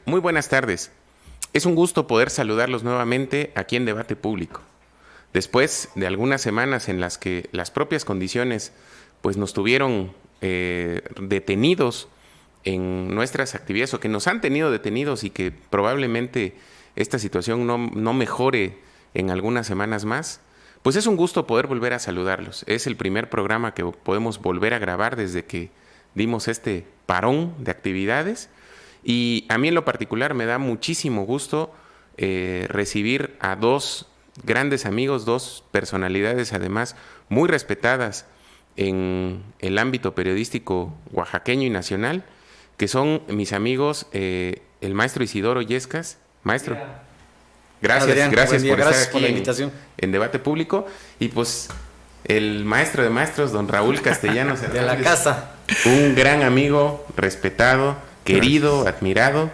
Muy buenas tardes. Es un gusto poder saludarlos nuevamente aquí en Debate Público. Después de algunas semanas en las que las propias condiciones pues nos tuvieron detenidos en nuestras actividades, o que nos han tenido detenidos, y que probablemente esta situación no mejore en algunas semanas más, pues es un gusto poder volver a saludarlos. Es el primer programa que podemos volver a grabar desde que dimos este parón de actividades, y a mí en lo particular me da muchísimo gusto recibir a dos grandes amigos, dos personalidades además muy respetadas en el ámbito periodístico oaxaqueño y nacional, que son mis amigos, el maestro Isidoro Illescas. Maestro, gracias, Adrián, gracias por gracias estar por aquí la invitación. en Debate Público. Y pues el maestro de maestros, don Raúl Castellanos de la casa. Un gran amigo, respetado, querido, admirado,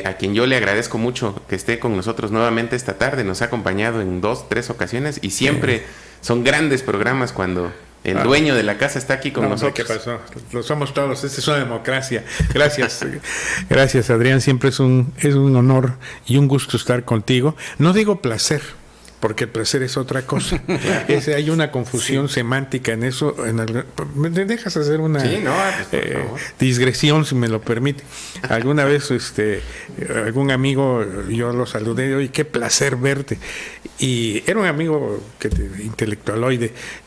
a quien yo le agradezco mucho que esté con nosotros nuevamente esta tarde. Nos ha acompañado en 2, 3 ocasiones, y siempre son grandes programas cuando el dueño de la casa está aquí con nosotros. ¿Qué pasó? Lo somos todos, esta es una democracia. Gracias, gracias Adrián, siempre es un honor y un gusto estar contigo. No digo placer, porque el placer es otra cosa. Hay una confusión semántica en eso. ¿Me dejas hacer una digresión, si me lo permite? Alguna vez algún amigo, yo lo saludé, y qué placer verte. Y era un amigo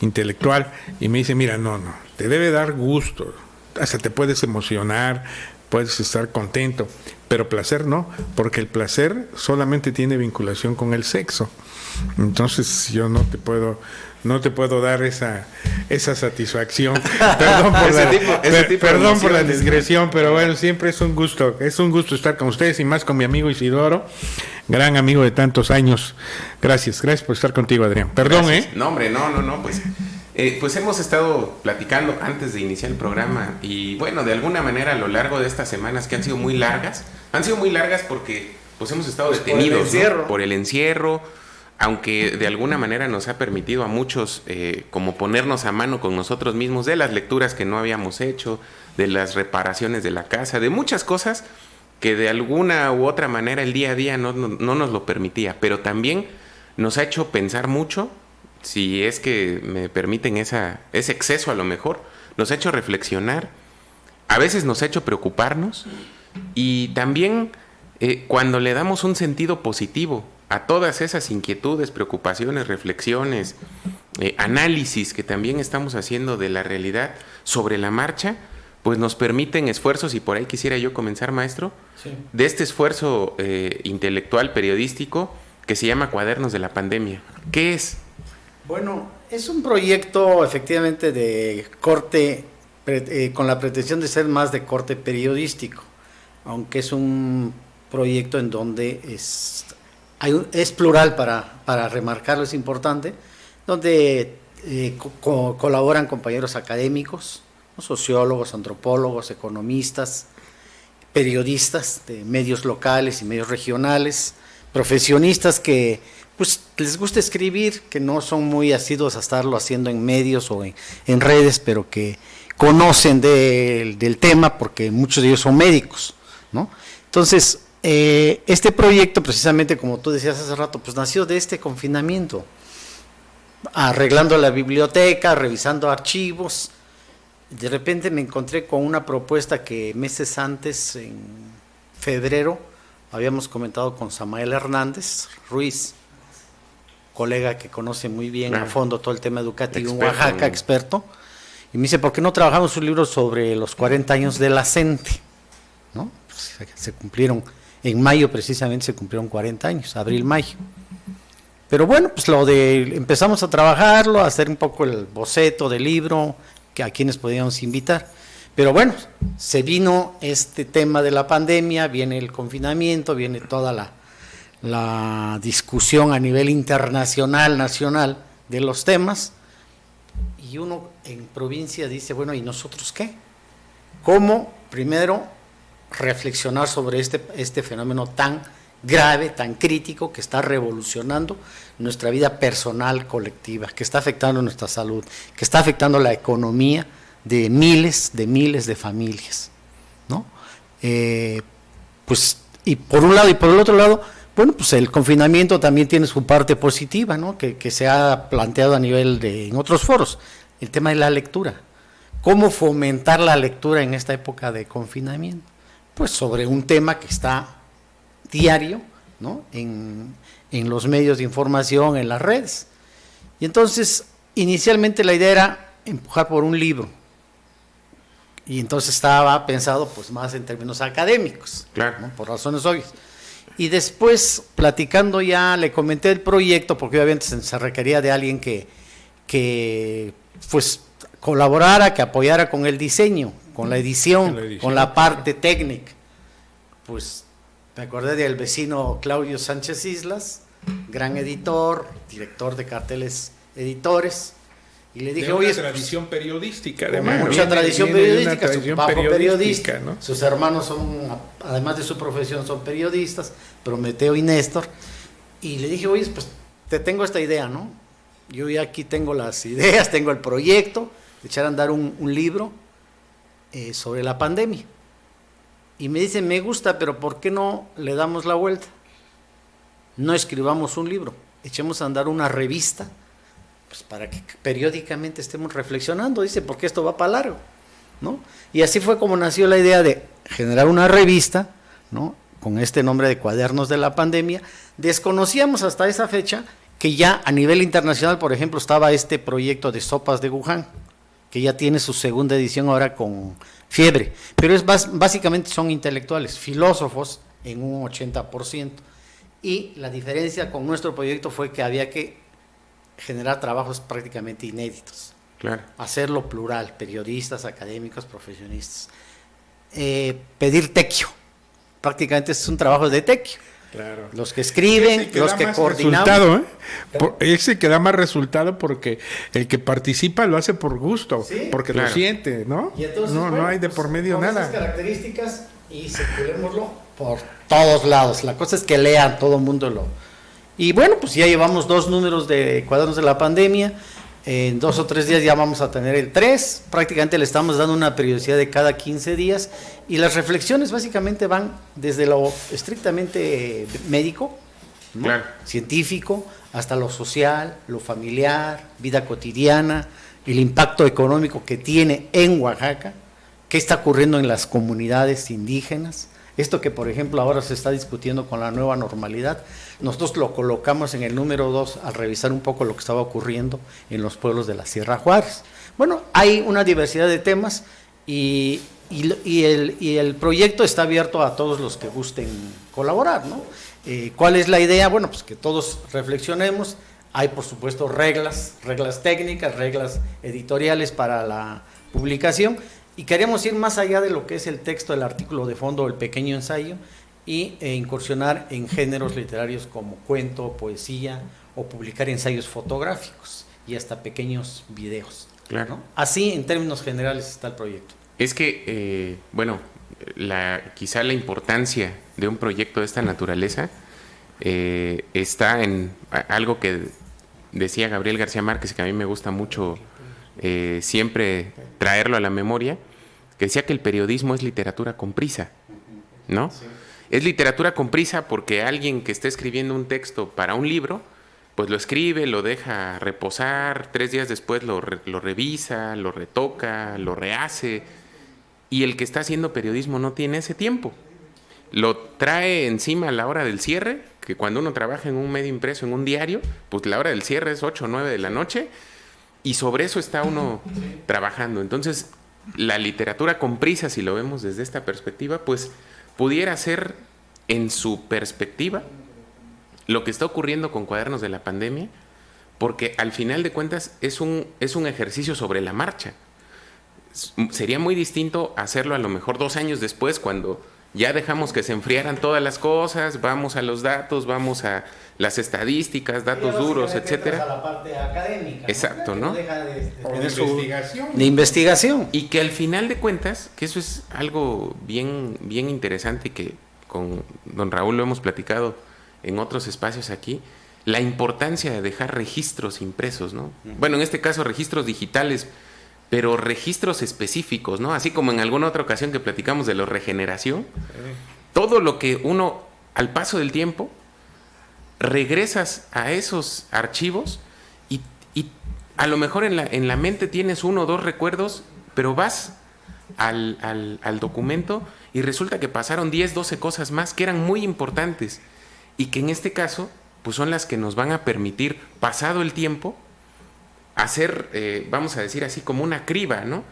intelectual, y me dice, mira, no, te debe dar gusto, hasta te puedes emocionar, puedes estar contento, pero placer no, porque el placer solamente tiene vinculación con el sexo. Entonces yo no te puedo dar esa satisfacción. Perdón por la digresión, pero bueno, siempre es un gusto estar con ustedes, y más con mi amigo Isidoro, gran amigo de tantos años. Gracias por estar contigo, Adrián. Perdón, gracias. No, hombre, no, pues hemos estado platicando antes de iniciar el programa, y bueno, de alguna manera a lo largo de estas semanas, que han sido muy largas porque pues hemos estado detenidos por el encierro, aunque de alguna manera nos ha permitido a muchos como ponernos a mano con nosotros mismos, de las lecturas que no habíamos hecho, de las reparaciones de la casa, de muchas cosas que de alguna u otra manera el día a día no nos lo permitía, pero también nos ha hecho pensar mucho, si es que me permiten ese exceso, a lo mejor nos ha hecho reflexionar, a veces nos ha hecho preocuparnos, y también cuando le damos un sentido positivo a todas esas inquietudes, preocupaciones, reflexiones, análisis que también estamos haciendo de la realidad sobre la marcha, pues nos permiten esfuerzos. Y por ahí quisiera yo comenzar, maestro, de este esfuerzo intelectual, periodístico, que se llama Cuadernos de la Pandemia. ¿Qué es? Bueno, es un proyecto efectivamente de corte, con la pretensión de ser más de corte periodístico, aunque es un proyecto en donde es plural, para remarcarlo, es importante, donde colaboran compañeros académicos, sociólogos, antropólogos, economistas, periodistas de medios locales y medios regionales, profesionistas que pues les gusta escribir, que no son muy asiduos a estarlo haciendo en medios o en redes, pero que conocen del tema, porque muchos de ellos son médicos, ¿no? Entonces, este proyecto, precisamente como tú decías hace rato, pues nació de este confinamiento, arreglando la biblioteca, revisando archivos. De repente me encontré con una propuesta que meses antes, en febrero, habíamos comentado con Samael Hernández Ruiz, colega que conoce muy bien a fondo todo el tema educativo en Oaxaca, experto, y me dice, ¿por qué no trabajamos un libro sobre los 40 años de la CENTE? ¿No? Pues se cumplieron, en mayo precisamente se cumplieron 40 años, abril-mayo. Pero bueno, pues empezamos a trabajarlo, a hacer un poco el boceto del libro, que a quienes podíamos invitar. Pero bueno, se vino este tema de la pandemia, viene el confinamiento, viene toda la discusión a nivel internacional, nacional, de los temas, y uno en provincia dice, bueno, ¿y nosotros qué? ¿Cómo, primero, reflexionar sobre este fenómeno tan grave, tan crítico, que está revolucionando nuestra vida personal, colectiva, que está afectando nuestra salud, que está afectando la economía de miles de familias, ¿no? Pues Y por un lado, y por el otro lado, bueno, pues el confinamiento también tiene su parte positiva, ¿no? Que se ha planteado a nivel en otros foros, el tema de la lectura. ¿Cómo fomentar la lectura en esta época de confinamiento? Pues sobre un tema que está diario, ¿no? En los medios de información, en las redes. Y entonces, inicialmente la idea era empujar por un libro. Y entonces estaba pensado pues más en términos académicos, claro, ¿no? Por razones obvias. Y después, platicando ya, le comenté el proyecto, porque obviamente se requería de alguien que pues colaborara, que apoyara con el diseño, con la edición, con la parte técnica. Pues me acordé del vecino Claudio Sánchez Islas, gran editor, director de Carteles Editores, y le dije, de una oye, tradición periodística, además, mucha tradición periodística, su papá fue periodista, ¿no? Sus hermanos son, además de su profesión, son periodistas, Prometeo y Néstor, y le dije, oye, pues te tengo esta idea, ¿no? Yo ya aquí tengo las ideas, tengo el proyecto, de echar a andar un libro sobre la pandemia. Y me dice, me gusta, pero ¿por qué no le damos la vuelta? No escribamos un libro, echemos a andar una revista, pues para que periódicamente estemos reflexionando, dice, porque esto va para largo, ¿no? Y así fue como nació la idea de generar una revista, ¿no? Con este nombre de Cuadernos de la Pandemia. Desconocíamos hasta esa fecha que ya a nivel internacional, por ejemplo, estaba este proyecto de Sopas de Wuhan, que ya tiene su segunda edición ahora con Fiebre, pero básicamente son intelectuales, filósofos en un 80%, y la diferencia con nuestro proyecto fue que había que generar trabajos prácticamente inéditos, claro, hacerlo plural, periodistas, académicos, profesionistas, pedir tequio, prácticamente es un trabajo de tequio. Claro. Los que escriben, los que coordinamos. Ese que da más resultado porque el que participa lo hace por gusto, ¿sí? Porque claro, lo siente, ¿no? Y entonces, no, bueno, no hay de por medio con nada. esas características y circulémoslo por todos lados. La cosa es que lean, todo el mundo lo. Y bueno, pues ya llevamos 2 números de Cuadernos de la Pandemia. En 2 o 3 días ya vamos a tener el 3. Prácticamente le estamos dando una periodicidad de cada 15 días. Y las reflexiones básicamente van desde lo estrictamente médico, ¿no? claro, Científico, hasta lo social, lo familiar, vida cotidiana, el impacto económico que tiene en Oaxaca, qué está ocurriendo en las comunidades indígenas. Esto que, por ejemplo, ahora se está discutiendo con la nueva normalidad, nosotros lo colocamos en el número 2 al revisar un poco lo que estaba ocurriendo en los pueblos de la Sierra Juárez. Bueno, hay una diversidad de temas y el proyecto está abierto a todos los que gusten colaborar, ¿no? ¿Cuál es la idea? Bueno, pues que todos reflexionemos. Hay, por supuesto, reglas técnicas, reglas editoriales para la publicación. Y queremos ir más allá de lo que es el texto, el artículo de fondo, el pequeño ensayo, y incursionar en géneros literarios como cuento, poesía, o publicar ensayos fotográficos y hasta pequeños videos, claro, ¿no? Así, en términos generales, está el proyecto. Es que, bueno, quizá la importancia de un proyecto de esta naturaleza está en algo que decía Gabriel García Márquez, que a mí me gusta mucho siempre traerlo a la memoria, que decía que el periodismo es literatura con prisa, ¿no? Sí. Es literatura con prisa porque alguien que esté escribiendo un texto para un libro, pues lo escribe, lo deja reposar, 3 días después lo revisa, lo retoca, lo rehace, y el que está haciendo periodismo no tiene ese tiempo. Lo trae encima a la hora del cierre, que cuando uno trabaja en un medio impreso, en un diario, pues la hora del cierre es 8 o 9 de la noche, y sobre eso está uno trabajando. Entonces, la literatura con prisa, si lo vemos desde esta perspectiva, pues pudiera ser en su perspectiva lo que está ocurriendo con Cuadernos de la Pandemia, porque al final de cuentas es un ejercicio sobre la marcha. Sería muy distinto hacerlo a lo mejor 2 años después, cuando ya dejamos que se enfriaran todas las cosas, vamos a los datos, vamos a las estadísticas, datos duros, etcétera. A la parte académica. Exacto, ¿no? De investigación. Y que al final de cuentas, que eso es algo bien, bien interesante, que con don Raúl lo hemos platicado en otros espacios aquí, la importancia de dejar registros impresos, ¿no? Bueno, en este caso registros digitales, pero registros específicos, ¿no? Así como en alguna otra ocasión que platicamos de la regeneración, todo lo que uno, al paso del tiempo, regresas a esos archivos y a lo mejor en la mente tienes 1 o 2 recuerdos, pero vas al documento y resulta que pasaron 10, 12 cosas más que eran muy importantes y que en este caso pues son las que nos van a permitir, pasado el tiempo, hacer, vamos a decir así, como una criba, ¿no?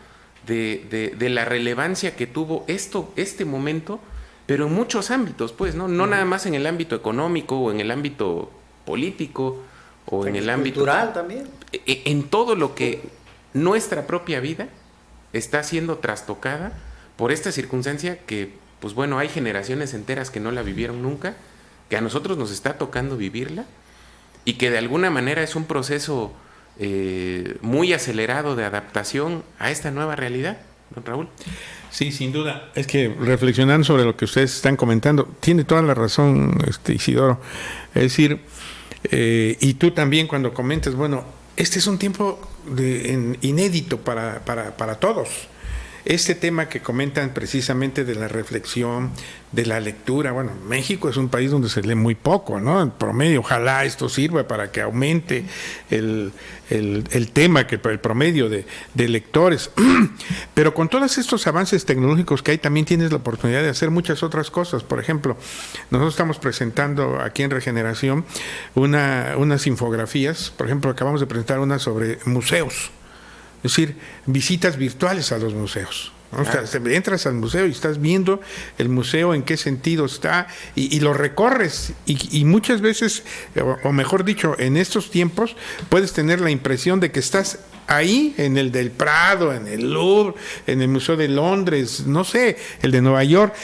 De la relevancia que tuvo este momento, pero en muchos ámbitos, pues, ¿no? No nada más en el ámbito económico o en el ámbito político o en el ámbito cultural también. En todo lo que nuestra propia vida está siendo trastocada por esta circunstancia que, pues bueno, hay generaciones enteras que no la vivieron nunca, que a nosotros nos está tocando vivirla y que de alguna manera es un proceso muy acelerado de adaptación a esta nueva realidad, don Raúl. Sí, sin duda. Es que reflexionando sobre lo que ustedes están comentando, tiene toda la razón, Isidoro. Es decir, y tú también cuando comentas, bueno, este es un tiempo inédito para todos. Este tema que comentan precisamente de la reflexión, de la lectura, bueno, México es un país donde se lee muy poco, ¿no? En promedio, ojalá esto sirva para que aumente el tema, el promedio de lectores. Pero con todos estos avances tecnológicos que hay, también tienes la oportunidad de hacer muchas otras cosas. Por ejemplo, nosotros estamos presentando aquí en Regeneración unas infografías. Por ejemplo, acabamos de presentar una sobre museos. Es decir, visitas virtuales a los museos. ¿No? Claro. O sea, entras al museo y estás viendo el museo en qué sentido está y lo recorres y muchas veces, o mejor dicho, en estos tiempos puedes tener la impresión de que estás ahí en el del Prado, en el Louvre, en el Museo de Londres, no sé, el de Nueva York.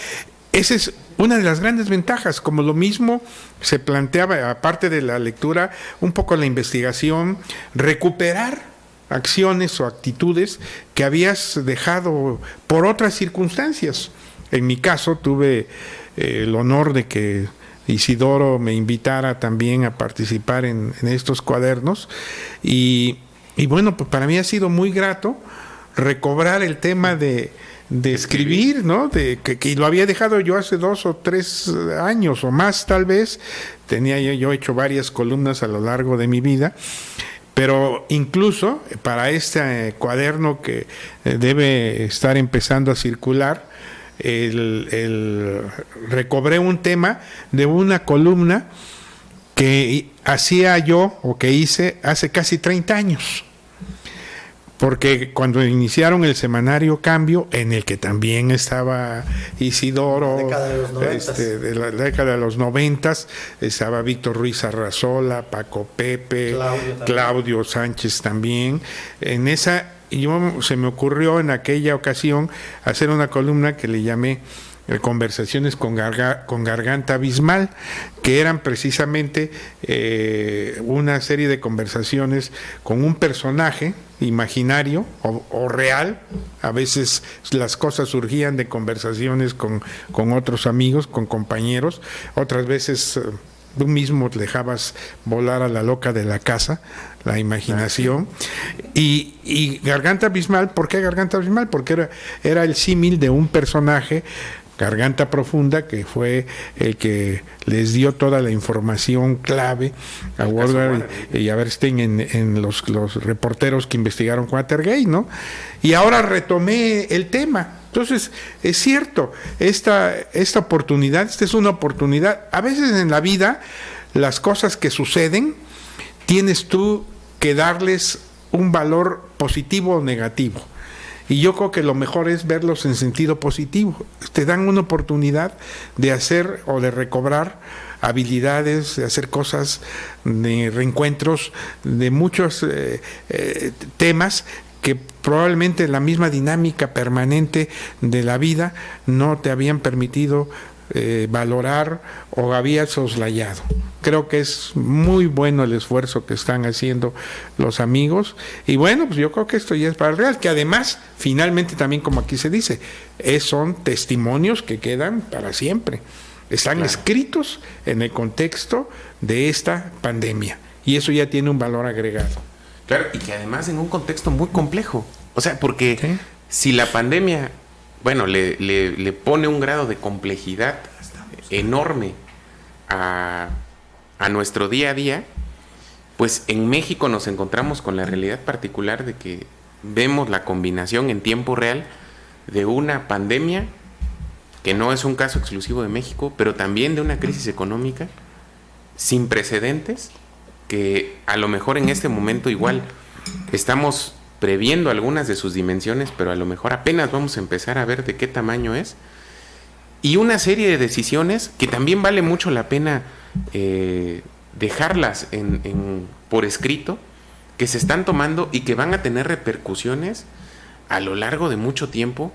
Esa es una de las grandes ventajas, como lo mismo se planteaba, aparte de la lectura, un poco la investigación, recuperar acciones o actitudes que habías dejado por otras circunstancias. En mi caso tuve el honor de que Isidoro me invitara también a participar en estos cuadernos y bueno, pues para mí ha sido muy grato recobrar el tema de escribir, ¿no? Que lo había dejado yo hace 2 o 3 años o más tal vez. Tenía yo hecho varias columnas a lo largo de mi vida. Pero incluso para este cuaderno que debe estar empezando a circular, recobré un tema de una columna que hacía yo o que hice hace casi 30 años. Porque cuando iniciaron el semanario Cambio, en el que también estaba Isidoro, de la década de los 90, estaba Víctor Ruiz Arrazola, Paco Pepe, Claudio Sánchez también. En esa, se me ocurrió en aquella ocasión hacer una columna que le llamé Conversaciones con Garganta Abismal, que eran precisamente una serie de conversaciones con un personaje imaginario o real. A veces las cosas surgían de conversaciones con otros amigos, con compañeros, otras veces tú mismo dejabas volar a la loca de la casa, la imaginación. Y Garganta Abismal, ¿por qué Garganta Abismal? Porque era el símil de un personaje, Garganta Profunda, que fue el que les dio toda la información clave a Woodward y a Bernstein en los reporteros que investigaron Watergate, ¿no? Y ahora retomé el tema. Entonces, es cierto, esta oportunidad, esta es una oportunidad. A veces en la vida, las cosas que suceden, tienes tú que darles un valor positivo o negativo. Y yo creo que lo mejor es verlos en sentido positivo. Te dan una oportunidad de hacer o de recobrar habilidades, de hacer cosas, de reencuentros, de muchos temas que probablemente la misma dinámica permanente de la vida no te habían permitido valorar o habías soslayado. Creo que es muy bueno el esfuerzo que están haciendo los amigos y bueno, pues yo creo que esto ya es para el real, que además, finalmente también como aquí se dice, son testimonios que quedan para siempre. Están escritos en el contexto de esta pandemia y eso ya tiene un valor agregado. Claro, y que además en un contexto muy complejo. O sea, porque si la pandemia bueno, le pone un grado de complejidad enorme a nuestro día a día, pues en México nos encontramos con la realidad particular de que vemos la combinación en tiempo real de una pandemia, que no es un caso exclusivo de México, pero también de una crisis económica sin precedentes, que a lo mejor en este momento igual estamos previendo algunas de sus dimensiones, pero a lo mejor apenas vamos a empezar a ver de qué tamaño es, y una serie de decisiones que también vale mucho la pena dejarlas por escrito, que se están tomando y que van a tener repercusiones a lo largo de mucho tiempo,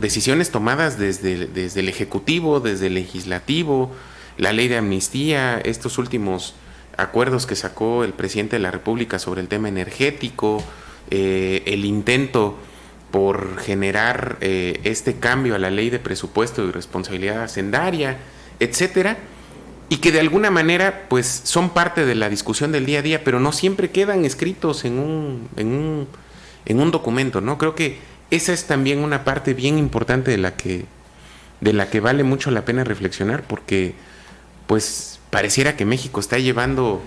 decisiones tomadas desde el Ejecutivo, desde el Legislativo, la ley de amnistía, estos últimos acuerdos que sacó el presidente de la República sobre el tema energético, el intento por generar este cambio a la ley de presupuesto y responsabilidad hacendaria, etcétera, y que de alguna manera pues son parte de la discusión del día a día, pero no siempre quedan escritos en un documento, ¿no? Creo que esa es también una parte bien importante de la que vale mucho la pena reflexionar, porque pues pareciera que México está llevando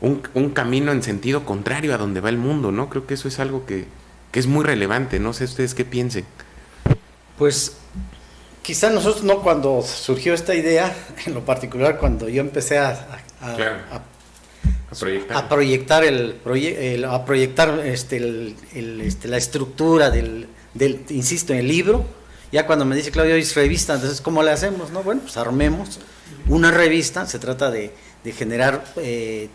un camino en sentido contrario a donde va el mundo, ¿no? Creo que eso es algo que es muy relevante. No sé ustedes qué piensen. Pues quizá nosotros no, cuando surgió esta idea, en lo particular cuando yo empecé a proyectar la estructura del insisto, en el libro. Ya cuando me dice Claudio, es revista, entonces ¿cómo le hacemos? No, bueno, pues armemos una revista. Se trata de generar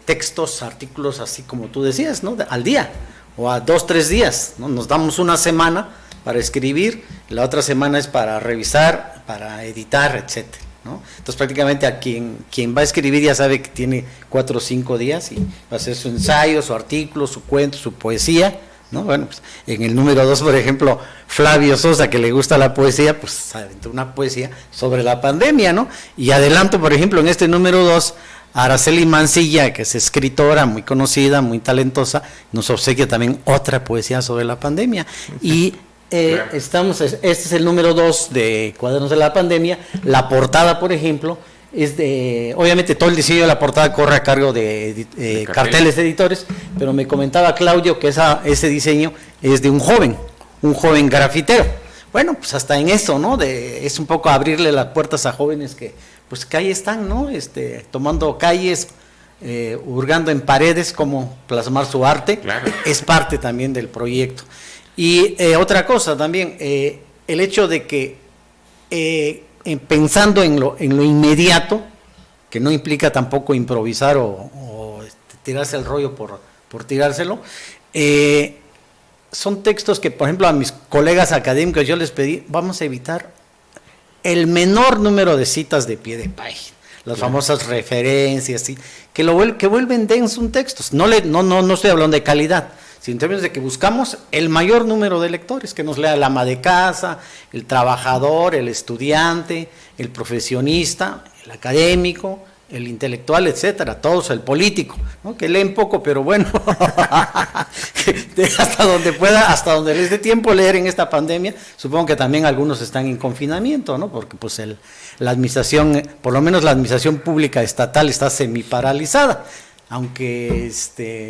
textos, artículos, así como tú decías, ¿no? Al día o a 2-3 días, ¿no? Nos damos una semana para escribir, la otra semana es para revisar, para editar, etcétera, ¿no? Entonces prácticamente a quien va a escribir ya sabe que tiene 4 o 5 días y va a hacer su ensayo, su artículo, su cuento, su poesía, ¿no? Bueno, pues en el número 2, por ejemplo, Flavio Sosa, que le gusta la poesía, pues aventó una poesía sobre la pandemia, ¿no? Y adelanto, por ejemplo, en este número 2, Araceli Mancilla, que es escritora muy conocida, muy talentosa, nos obsequia también otra poesía sobre la pandemia. Y este es el número 2 de Cuadernos de la Pandemia. La portada, por ejemplo, es obviamente todo el diseño de la portada corre a cargo de Carteles Editores, pero me comentaba Claudio que ese diseño es de un joven grafitero. Bueno, pues hasta en eso, ¿no? Es un poco abrirle las puertas a jóvenes que ahí están, ¿no? Tomando calles, hurgando en paredes, como plasmar su arte. Claro. Es parte también del proyecto. Y otra cosa también, el hecho de que pensando en lo inmediato, que no implica tampoco improvisar o tirarse el rollo por tirárselo, son textos que, por ejemplo, a mis colegas académicos yo les pedí, vamos a evitar el menor número de citas de pie de página, las famosas referencias, ¿sí? que vuelven denso un texto. No estoy hablando de calidad, sino en términos de que buscamos el mayor número de lectores, que nos lea el ama de casa, el trabajador, el estudiante, el profesionista, el académico, el intelectual, etcétera, todos, el político, ¿no? Que leen poco, pero bueno, hasta donde pueda, hasta donde les dé tiempo leer en esta pandemia. Supongo que también algunos están en confinamiento, ¿no? Porque pues la administración, por lo menos la administración pública estatal está semiparalizada. Aunque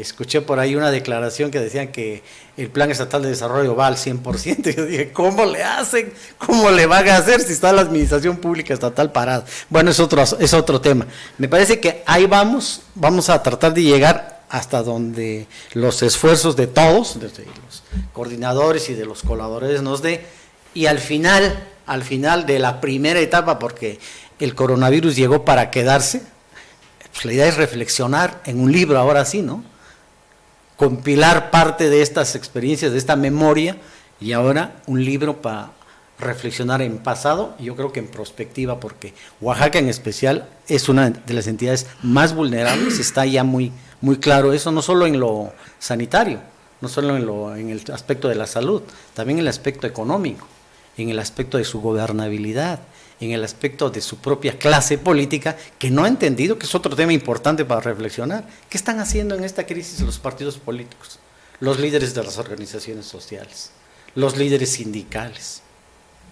escuché por ahí una declaración que decían que el Plan Estatal de Desarrollo va al 100%. Yo dije, ¿cómo le hacen? ¿Cómo le van a hacer si está la administración pública estatal parada? Bueno, es otro tema. Me parece que ahí vamos a tratar de llegar hasta donde los esfuerzos de todos, desde los coordinadores y de los colaboradores nos dé, y al final de la primera etapa, porque el coronavirus llegó para quedarse. Pues la idea es reflexionar en un libro, ahora sí, ¿no? Compilar parte de estas experiencias, de esta memoria, y ahora un libro para reflexionar en pasado, y yo creo que en prospectiva, porque Oaxaca en especial es una de las entidades más vulnerables. Está ya muy, muy claro eso, no solo en lo sanitario, no solo en el aspecto de la salud, también en el aspecto económico, en el aspecto de su gobernabilidad, en el aspecto de su propia clase política, que no ha entendido, que es otro tema importante para reflexionar. ¿Qué están haciendo en esta crisis los partidos políticos, los líderes de las organizaciones sociales, los líderes sindicales.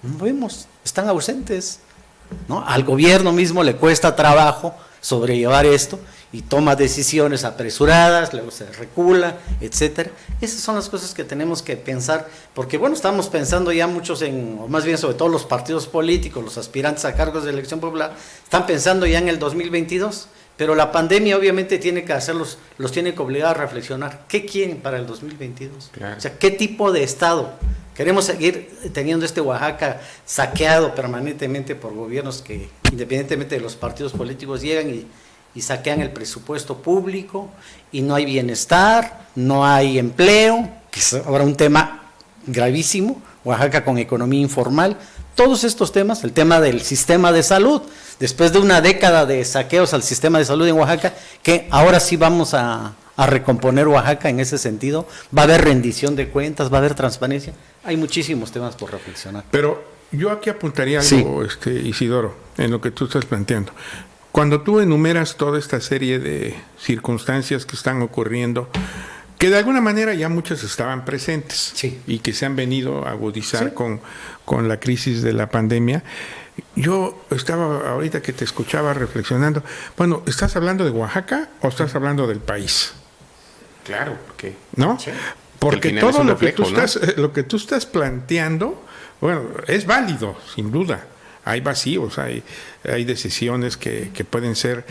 No vemos, están ausentes, ¿no? Al gobierno mismo le cuesta trabajo sobrellevar esto y toma decisiones apresuradas, luego se recula, etcétera. Esas son las cosas que tenemos que pensar, porque bueno, estamos pensando ya muchos o más bien sobre todo los partidos políticos, los aspirantes a cargos de elección popular, están pensando ya en el 2022, pero la pandemia obviamente tiene que los tiene que obligar a reflexionar. ¿Qué quieren para el 2022? Claro. O sea, ¿qué tipo de Estado? ¿Queremos seguir teniendo este Oaxaca saqueado permanentemente por gobiernos que, independientemente de los partidos políticos, llegan y saquean el presupuesto público y no hay bienestar, no hay empleo, que es ahora un tema gravísimo, Oaxaca con economía informal, todos estos temas, el tema del sistema de salud, después de una década de saqueos al sistema de salud en Oaxaca, que ahora sí vamos a recomponer Oaxaca en ese sentido, va a haber rendición de cuentas, va a haber transparencia, hay muchísimos temas por reflexionar. Pero yo aquí apuntaría algo, Isidoro, en lo que tú estás planteando. Cuando tú enumeras toda esta serie de circunstancias que están ocurriendo, que de alguna manera ya muchas estaban presentes, sí, y que se han venido a agudizar, sí, con la crisis de la pandemia, yo estaba ahorita que te escuchaba reflexionando, bueno, ¿estás hablando de Oaxaca o estás hablando del país? Claro, porque ¿no? Sí. Porque Al final todo es un lo que reflejo, lo que tú estás planteando, bueno, es válido, sin duda. Hay vacíos, hay decisiones que pueden ser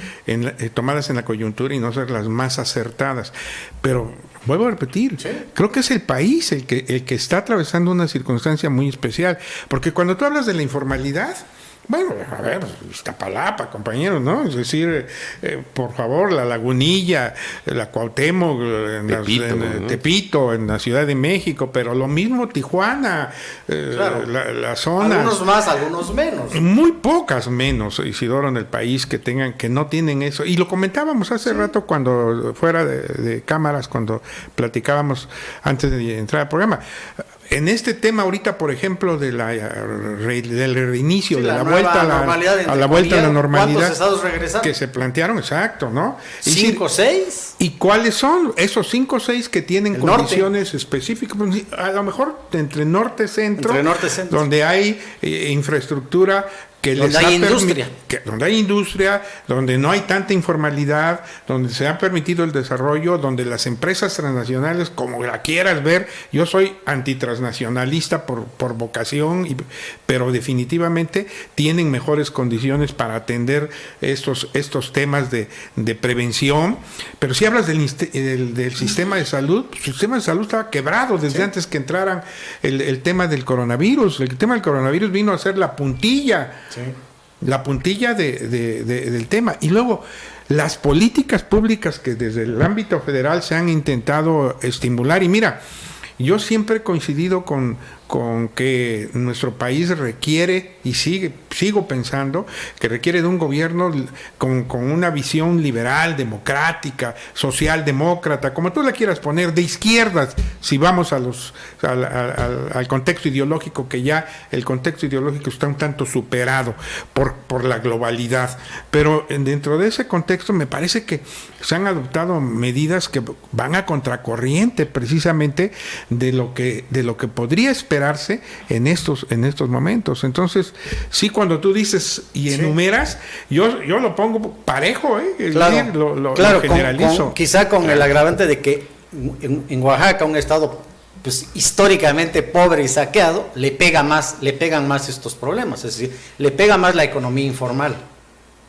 tomadas en la coyuntura y no ser las más acertadas. Pero vuelvo a repetir, sí, creo que es el país el que está atravesando una circunstancia muy especial. Porque cuando tú hablas de la informalidad, bueno, a ver, Iztapalapa, compañeros, ¿no? Es decir, por favor, la Lagunilla, la Cuauhtémoc, Tepito, en la Ciudad de México, pero lo mismo Tijuana, claro, la zona. Algunos más, algunos menos. Muy pocas menos, Isidoro, en el país que no tienen eso. Y lo comentábamos hace rato cuando fuera de cámaras, cuando platicábamos antes de entrar al programa. En este tema ahorita, por ejemplo, del reinicio, de la vuelta a la vuelta a la normalidad, ¿cuántos estados regresaron? Que se plantearon, exacto, ¿no? ¿5 o 6? ¿Y cuáles son esos 5 o 6 que tienen El condiciones norte específicas? A lo mejor entre norte y centro, centro, donde hay infraestructura que donde hay industria, donde hay industria, donde no hay tanta informalidad, donde se ha permitido el desarrollo, donde las empresas transnacionales, como la quieras ver, yo soy antitransnacionalista por vocación, pero definitivamente tienen mejores condiciones para atender estos temas de prevención. Pero si hablas del sistema de salud, el sistema de salud estaba quebrado desde antes que entraran el tema del coronavirus. El tema del coronavirus vino a ser la puntilla. Sí. La puntilla del tema. Y luego, las políticas públicas que desde el ámbito federal se han intentado estimular. Y mira, yo siempre he coincidido con que nuestro país requiere, y sigo pensando, que requiere de un gobierno con una visión liberal, democrática, socialdemócrata, como tú la quieras poner, de izquierdas, si vamos al contexto ideológico, que ya el contexto ideológico está un tanto superado por la globalidad. Pero dentro de ese contexto me parece que se han adoptado medidas que van a contracorriente precisamente de lo que podría esperarse en estos momentos. Entonces, sí, cuando tú dices y enumeras, yo lo pongo parejo, claro, lo generalizo. Quizá con el agravante de que en Oaxaca, un estado pues históricamente pobre y saqueado, le pegan más estos problemas, es decir, le pega más la economía informal,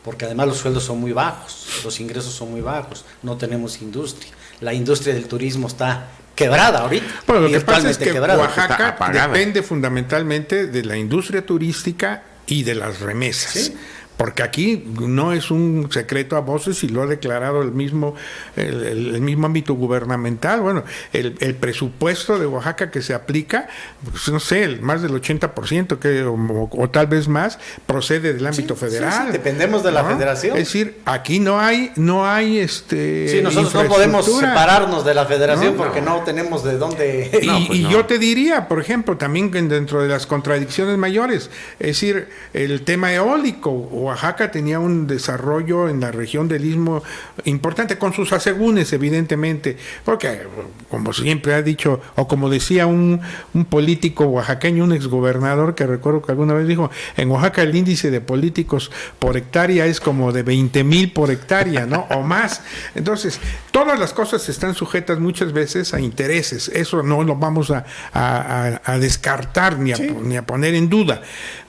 porque además los sueldos son muy bajos, los ingresos son muy bajos, no tenemos industria, la industria del turismo está quebrada ahorita. Bueno, lo que pasa es que quebrada. Oaxaca depende fundamentalmente de la industria turística y de las remesas. ¿Sí? Porque aquí no es un secreto a voces y lo ha declarado el mismo ámbito gubernamental. Bueno, el presupuesto de Oaxaca que se aplica, pues no sé, más del 80% o tal vez más, procede del ámbito federal. Sí, dependemos de la federación. Es decir, aquí no hay sí, nosotros no podemos separarnos de la federación porque no tenemos de dónde. Y yo te diría, por ejemplo, también dentro de las contradicciones mayores, es decir, el tema eólico o Oaxaca tenía un desarrollo en la región del Istmo importante, con sus asegúnes, evidentemente, porque como siempre ha dicho, o como decía un político oaxaqueño, un exgobernador que recuerdo que alguna vez dijo, en Oaxaca el índice de políticos por hectárea es como de 20,000 por hectárea, ¿no? O más. Entonces, todas las cosas están sujetas muchas veces a intereses, eso no lo vamos a descartar ni a poner en duda,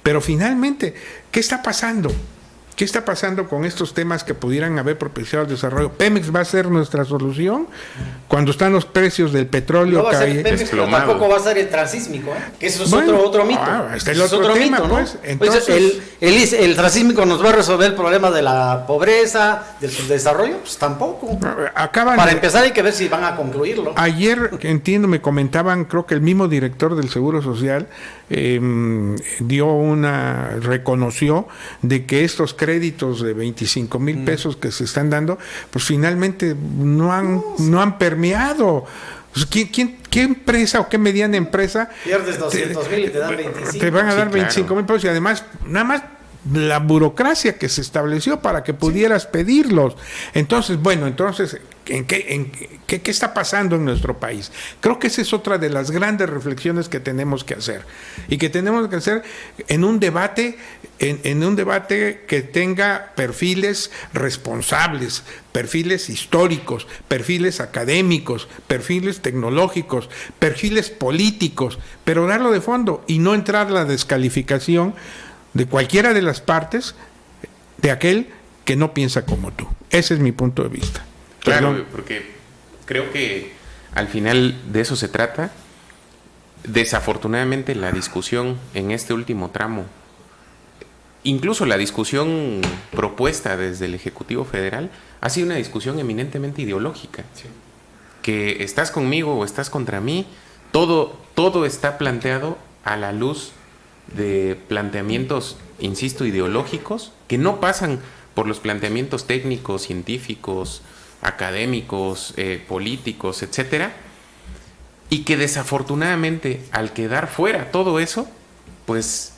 pero finalmente, ¿qué está pasando? ¿Qué está pasando con estos temas que pudieran haber propiciado el desarrollo? ¿Pemex va a ser nuestra solución cuando están los precios del petróleo? No va a ser Pemex, pero tampoco va a ser el transísmico, que eso es otro mito. Este es otro tema, mito, ¿no? Pues. Entonces, el transísmico nos va a resolver el problema de la pobreza, del subdesarrollo, pues tampoco. Para empezar hay que ver si van a concluirlo. Ayer, entiendo, me comentaban, creo que el mismo director del Seguro Social reconoció de que estos créditos de 25,000 pesos que se están dando, pues finalmente no han permeado. Pues, ¿qué empresa o qué mediana empresa? Pierdes 200,000 y te dan 25. Te van a dar 25,000 pesos y además, nada más la burocracia que se estableció para que pudieras pedirlos. Entonces, ¿qué está pasando en nuestro país? Creo que esa es otra de las grandes reflexiones que tenemos que hacer. Y que tenemos que hacer en un debate, en un debate que tenga perfiles responsables, perfiles históricos, perfiles académicos, perfiles tecnológicos, perfiles políticos, pero darlo de fondo y no entrar a la descalificación de cualquiera de las partes de aquel que no piensa como tú. Ese es mi punto de vista. Claro, porque creo que al final de eso se trata. Desafortunadamente la discusión en este último tramo, incluso la discusión propuesta desde el Ejecutivo Federal, ha sido una discusión eminentemente ideológica. Sí. Que estás conmigo o estás contra mí, todo está planteado a la luz de planteamientos, insisto, ideológicos, que no pasan por los planteamientos técnicos, científicos, académicos, políticos, etcétera, y que desafortunadamente al quedar fuera todo eso, pues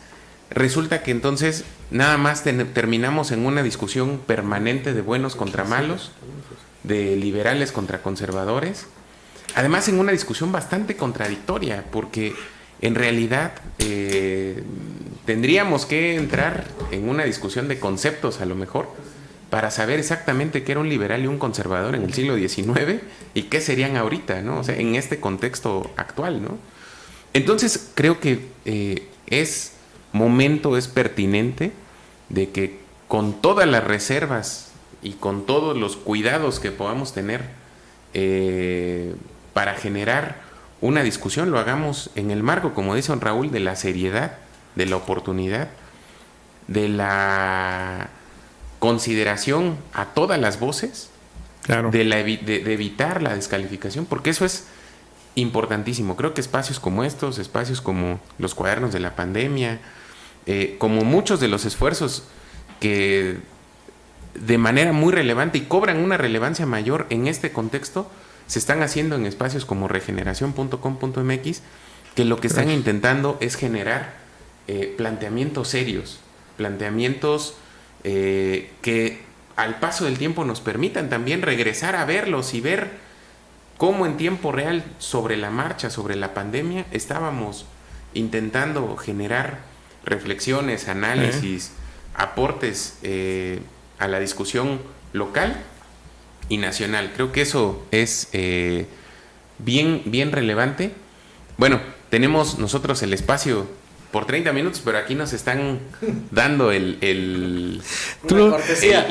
resulta que entonces nada más terminamos en una discusión permanente de buenos contra malos, de liberales contra conservadores, además en una discusión bastante contradictoria, porque en realidad tendríamos que entrar en una discusión de conceptos a lo mejor para saber exactamente qué era un liberal y un conservador en el siglo XIX y qué serían ahorita, ¿no? O sea, en este contexto actual, ¿no? Entonces creo que es pertinente de que con todas las reservas y con todos los cuidados que podamos tener para generar una discusión, lo hagamos en el marco, como dice don Raúl, de la seriedad, de la oportunidad, de la consideración a todas las voces, claro, de evitar la descalificación, porque eso es importantísimo. Creo que espacios como estos, espacios como los cuadernos de la pandemia, como muchos de los esfuerzos que de manera muy relevante y cobran una relevancia mayor en este contexto, se están haciendo en espacios como regeneración.com.mx, que lo que están intentando es generar planteamientos serios, planteamientos que al paso del tiempo nos permitan también regresar a verlos y ver cómo en tiempo real, sobre la marcha, sobre la pandemia, estábamos intentando generar reflexiones, análisis, aportes a la discusión local y nacional. Creo que eso es bien relevante. Bueno, tenemos nosotros el espacio por 30 minutos, pero aquí nos están dando la cortesía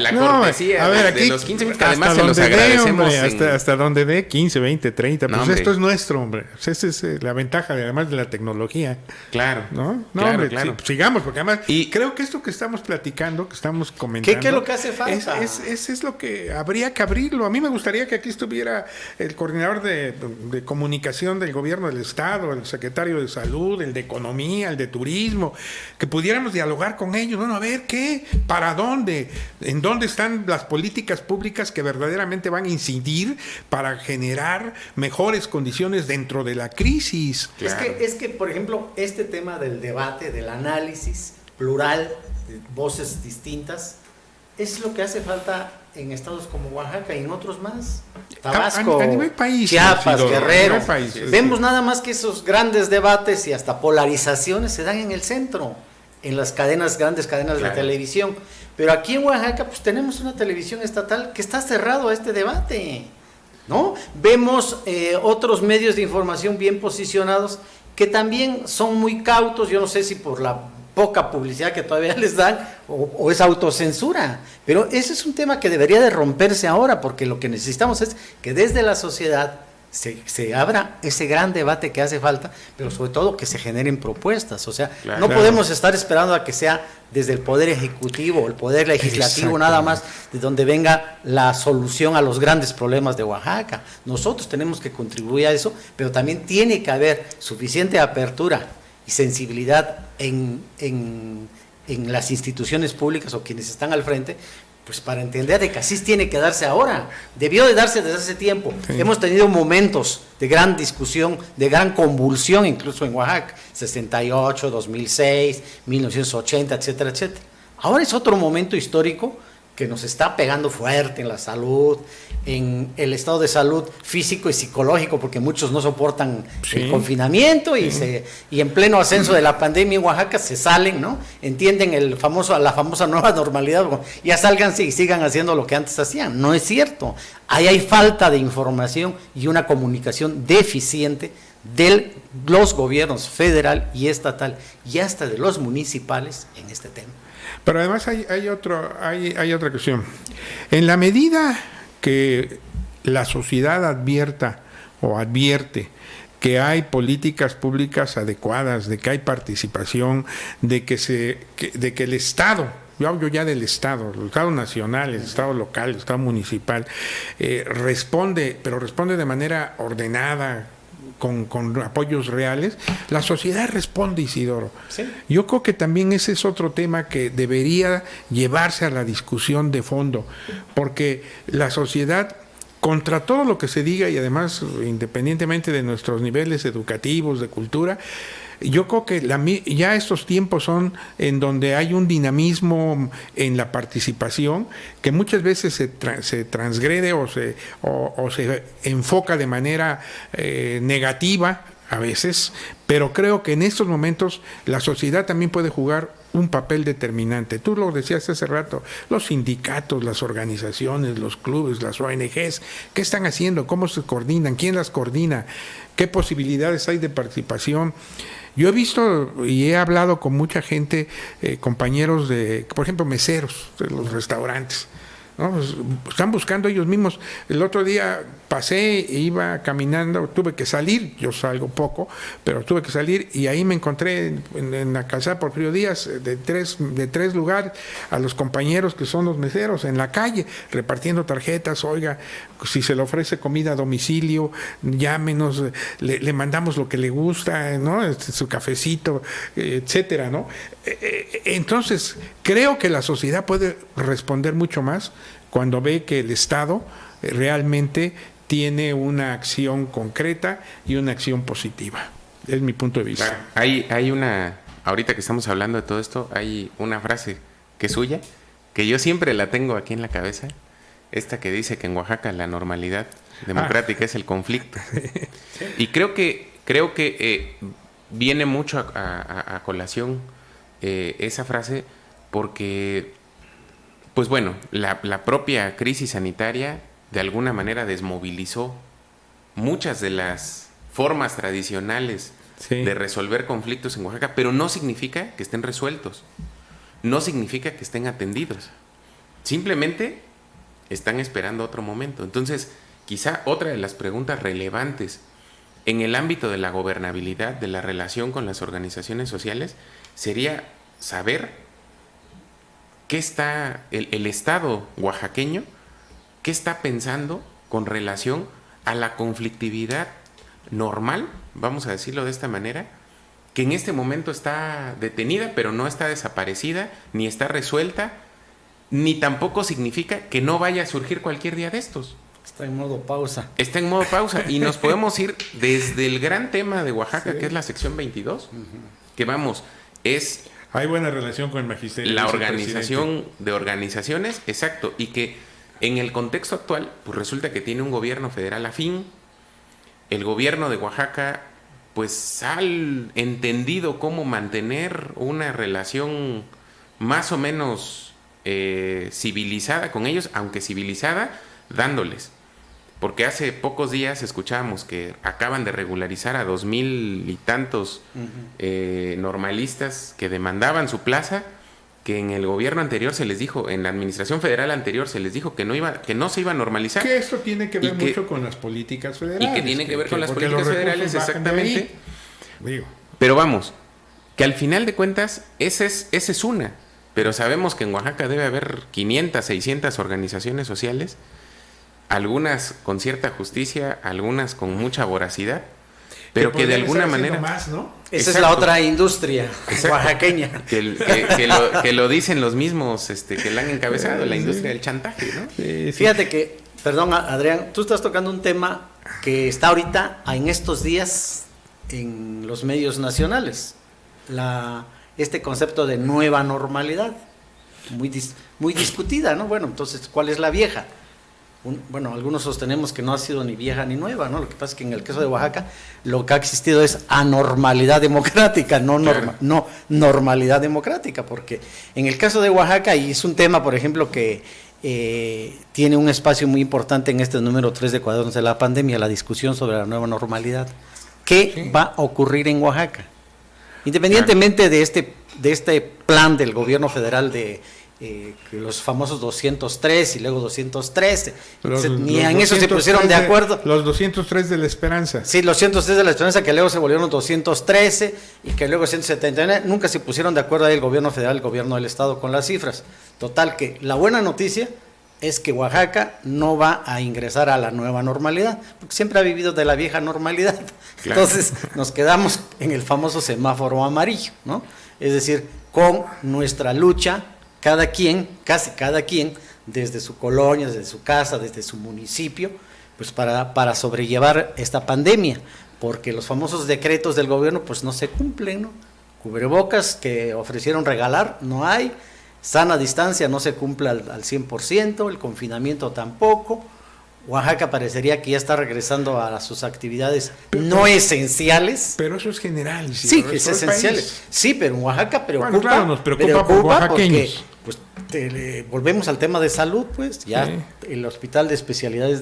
a ver, aquí, de los 15 minutos, que además se los agradecemos. Hasta donde dé 15, 20, 30. Pues no, esto es nuestro, hombre. Esa es la ventaja, además de la tecnología. Claro. No, claro, hombre, claro. Sigamos, porque además creo que esto que estamos platicando, que estamos comentando... ¿Qué es lo que hace falta? Es lo que habría que abrirlo. A mí me gustaría que aquí estuviera el coordinador de comunicación del gobierno del Estado, el secretario de Salud, el de Economía, el de Turismo, que pudiéramos dialogar con ellos. Bueno, a ver qué, para dónde, en dónde están las políticas públicas que verdaderamente van a incidir para generar mejores condiciones dentro de la crisis. Claro. Es que, por ejemplo, este tema del debate, del análisis plural voces distintas. Es lo que hace falta en estados como Oaxaca y en otros más. Tabasco, a nivel país, Chiapas, Isidoro, Guerrero. a nivel país. Vemos nada más que esos grandes debates y hasta polarizaciones se dan en el centro, en las grandes cadenas de televisión. Pero aquí en Oaxaca pues tenemos una televisión estatal que está cerrado a este debate, ¿no? Vemos otros medios de información bien posicionados que también son muy cautos, yo no sé si por la poca publicidad que todavía les dan o es autocensura, pero ese es un tema que debería de romperse ahora, porque lo que necesitamos es que desde la sociedad se abra ese gran debate que hace falta, pero sobre todo que se generen propuestas. O sea, no podemos estar esperando a que sea desde el Poder Ejecutivo, el Poder Legislativo, nada más, de donde venga la solución a los grandes problemas de Oaxaca. Nosotros tenemos que contribuir a eso, pero también tiene que haber suficiente apertura y sensibilidad en las instituciones públicas o quienes están al frente, pues para entender de que así tiene que darse ahora. Debió de darse desde hace tiempo. Sí. Hemos tenido momentos de gran discusión, de gran convulsión, incluso en Oaxaca, 68, 2006, 1980, etcétera, etcétera. Ahora es otro momento histórico que nos está pegando fuerte en la salud, en el estado de salud físico y psicológico, porque muchos no soportan el confinamiento y en pleno ascenso de la pandemia en Oaxaca se salen, ¿no? Entienden la famosa nueva normalidad, ya sálganse y sigan haciendo lo que antes hacían. No es cierto. Ahí hay falta de información y una comunicación deficiente de los gobiernos federal y estatal y hasta de los municipales en este tema. Pero además hay otra cuestión. En la medida que la sociedad advierte que hay políticas públicas adecuadas, de que hay participación, de que el Estado, yo hablo ya del Estado, el Estado nacional, el Estado local, el Estado municipal, responde de manera ordenada, con apoyos reales, la sociedad responde, Isidoro. Sí. Yo creo que también ese es otro tema que debería llevarse a la discusión de fondo, porque la sociedad, contra todo lo que se diga y además independientemente de nuestros niveles educativos, de cultura, yo creo que ya estos tiempos son en donde hay un dinamismo en la participación que muchas veces se transgrede o se enfoca de manera negativa a veces, pero creo que en estos momentos la sociedad también puede jugar un papel determinante. Tú lo decías hace rato, los sindicatos, las organizaciones, los clubes, las ONGs, ¿qué están haciendo? ¿Cómo se coordinan? ¿Quién las coordina? ¿Qué posibilidades hay de participación? Yo he visto y he hablado con mucha gente, compañeros por ejemplo, meseros de los restaurantes, ¿no? Pues están buscando ellos mismos. El otro día pasé, iba caminando, tuve que salir, yo salgo poco, pero tuve que salir y ahí me encontré en la calzada Porfirio Díaz de tres lugares a los compañeros que son los meseros en la calle repartiendo tarjetas. Oiga, si se le ofrece comida a domicilio, llámenos, le mandamos lo que le gusta, ¿no? Su cafecito, etcétera, ¿no? Entonces, creo que la sociedad puede responder mucho más cuando ve que el Estado realmente tiene una acción concreta y una acción positiva. Es mi punto de vista. Claro. Hay una, ahorita que estamos hablando de todo esto, hay una frase que es suya, que yo siempre la tengo aquí en la cabeza, esta que dice que en Oaxaca la normalidad democrática es el conflicto. Y creo que viene mucho a colación esa frase porque, pues bueno, la propia crisis sanitaria de alguna manera desmovilizó muchas de las formas tradicionales de resolver conflictos en Oaxaca, pero no significa que estén resueltos, no significa que estén atendidos, simplemente están esperando otro momento. Entonces, quizá otra de las preguntas relevantes en el ámbito de la gobernabilidad, de la relación con las organizaciones sociales, sería saber qué está el Estado oaxaqueño, qué está pensando con relación a la conflictividad normal, vamos a decirlo de esta manera, que en este momento está detenida, pero no está desaparecida, ni está resuelta, ni tampoco significa que no vaya a surgir cualquier día de estos. Está en modo pausa. Está en modo pausa y nos podemos ir desde el gran tema de Oaxaca, que es la sección 22, que vamos, es Hay buena relación con el magisterio. La dice el organización presidente. de organizaciones, exacto, y que en el contexto actual, pues resulta que tiene un gobierno federal afín. El gobierno de Oaxaca, pues ha entendido cómo mantener una relación más o menos civilizada con ellos, aunque civilizada, dándoles. Porque hace pocos días escuchábamos que acaban de regularizar a 2,000 y tantos normalistas que demandaban su plaza, que en el gobierno anterior se les dijo, en la administración federal anterior se les dijo que no se iba a normalizar. Que esto tiene que ver mucho con las políticas federales. Y que tiene que ver con las políticas federales, exactamente. Digo. Pero vamos, que al final de cuentas, esa es una. Pero sabemos que en Oaxaca debe haber 500, 600 organizaciones sociales, algunas con cierta justicia, algunas con mucha voracidad, pero que de alguna manera... Más, ¿no? Esa es la otra industria oaxaqueña. Que lo dicen los mismos que la han encabezado, la industria del chantaje, ¿no? Sí. Fíjate que, perdón Adrián, tú estás tocando un tema que está ahorita, en estos días, en los medios nacionales. Este concepto de nueva normalidad, muy discutida, ¿no? Bueno, entonces, ¿cuál es la vieja? Bueno, algunos sostenemos que no ha sido ni vieja ni nueva, ¿no? Lo que pasa es que en el caso de Oaxaca lo que ha existido es anormalidad democrática, no normalidad democrática, porque en el caso de Oaxaca, y es un tema, por ejemplo, que tiene un espacio muy importante en este número 3 de Cuadernos de la Pandemia, la discusión sobre la nueva normalidad. ¿Qué va a ocurrir en Oaxaca? Independientemente de este plan del gobierno federal de los famosos 203 y luego 213, ni en eso se pusieron de acuerdo. Los 203 de la Esperanza. Sí, los 103 de la Esperanza, que luego se volvieron 213 y que luego 179, nunca se pusieron de acuerdo ahí el gobierno federal, el gobierno del estado con las cifras. Total, que la buena noticia es que Oaxaca no va a ingresar a la nueva normalidad, porque siempre ha vivido de la vieja normalidad. Claro. Entonces nos quedamos en el famoso semáforo amarillo, ¿no? Es decir, con nuestra lucha, casi cada quien, desde su colonia, desde su casa, desde su municipio, pues para sobrellevar esta pandemia, porque los famosos decretos del gobierno pues no se cumplen, ¿no? Cubrebocas que ofrecieron regalar, no hay. Sana distancia no se cumple al 100%, el confinamiento tampoco. Oaxaca parecería que ya está regresando a sus actividades no esenciales. Pero eso es general. Sí, es esencial. Sí, pero en Oaxaca preocupa. Bueno, claro, nos preocupa por oaxaqueños. Porque, pues, volvemos al tema de salud, pues ya sí. El hospital de especialidades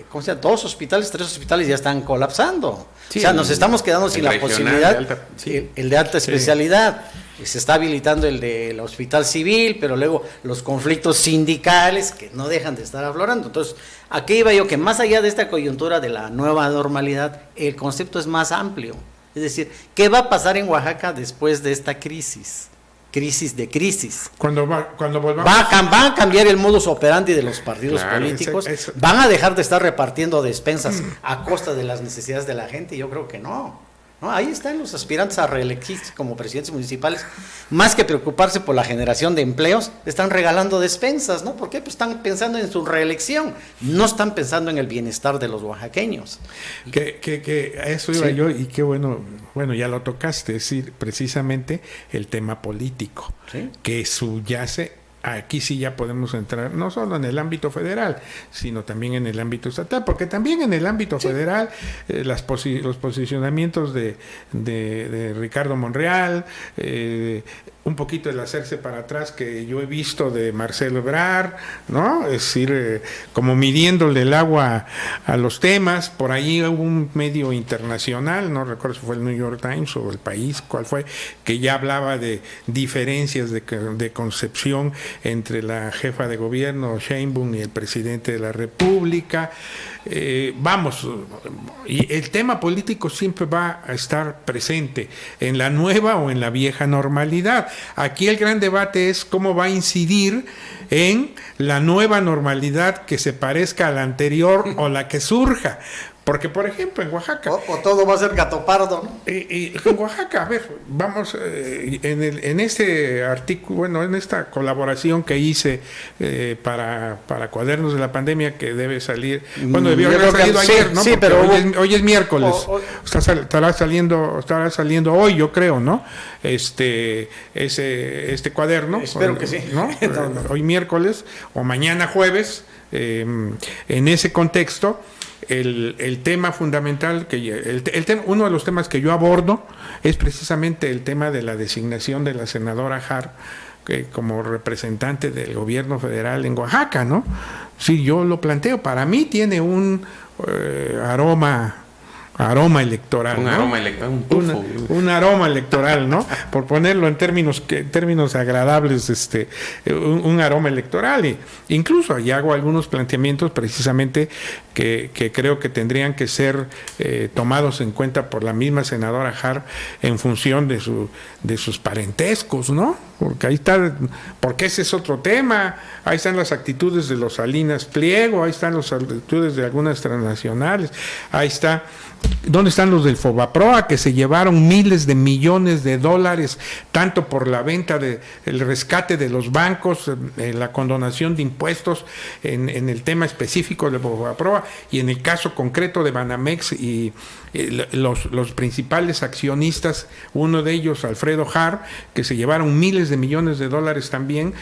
¿cómo se llama? 3 hospitales ya están colapsando. Sí, o sea, nos estamos quedando sin la posibilidad, el de alta especialidad. Se está habilitando el del hospital civil, pero luego los conflictos sindicales que no dejan de estar aflorando. Entonces, aquí iba yo, que más allá de esta coyuntura de la nueva normalidad, el concepto es más amplio. Es decir, ¿qué va a pasar en Oaxaca después de esta crisis? Crisis. Cuando volvamos... Va a cambiar el modus operandi de los partidos políticos. Van a dejar de estar repartiendo despensas a costa de las necesidades de la gente. Yo creo que no. No, ahí están los aspirantes a reelegirse como presidentes municipales, más que preocuparse por la generación de empleos, están regalando despensas, ¿no? ¿Por qué? Pues están pensando en su reelección, no están pensando en el bienestar de los oaxaqueños. Que a eso iba yo, y qué bueno, ya lo tocaste, es decir, precisamente el tema político, ¿sí? Que subyace. Aquí sí ya podemos entrar no solo en el ámbito federal, sino también en el ámbito estatal, porque también en el ámbito federal los posicionamientos de Ricardo Monreal, un poquito el hacerse para atrás que yo he visto de Marcelo Ebrard, ¿no? Es decir, como midiéndole el agua a los temas. Por ahí hubo un medio internacional, no recuerdo si fue el New York Times o El País, cuál fue, que ya hablaba de diferencias de concepción entre la jefa de gobierno Sheinbaum y el presidente de la República. Y el tema político siempre va a estar presente en la nueva o en la vieja normalidad. Aquí el gran debate es cómo va a incidir en la nueva normalidad que se parezca a la anterior o la que surja. Porque, por ejemplo, en Oaxaca... O todo va a ser gato pardo, ¿no? Y en Oaxaca, a ver, vamos, en este artículo, bueno, en esta colaboración que hice para Cuadernos de la Pandemia, que debe salir, bueno, debió haber salido ayer, ¿no? Sí, porque pero hoy es miércoles, estará saliendo hoy, yo creo, ¿no? Este cuaderno. Espero que sí. ¿No? Hoy miércoles o mañana jueves, en ese contexto. El tema fundamental, uno de los temas que yo abordo es precisamente el tema de la designación de la senadora Harp como representante del gobierno federal en Oaxaca, ¿no? Sí, yo lo planteo. Para mí tiene un aroma electoral. Un aroma electoral, un tufo. Un aroma electoral, ¿no? Por ponerlo en términos agradables, un aroma electoral. Y incluso ahí hago algunos planteamientos precisamente que creo que tendrían que ser tomados en cuenta por la misma senadora Harp en función de sus parentescos, ¿no? Porque ahí está, porque ese es otro tema. Ahí están las actitudes de los Salinas Pliego, ahí están las actitudes de algunas transnacionales, ahí está. ¿Dónde están los del Fobaproa que se llevaron miles de millones de dólares, tanto por la venta el rescate de los bancos, la condonación de impuestos en el tema específico del Fobaproa y en el caso concreto de Banamex y los principales accionistas, uno de ellos Alfredo Harp, que se llevaron miles de millones de dólares también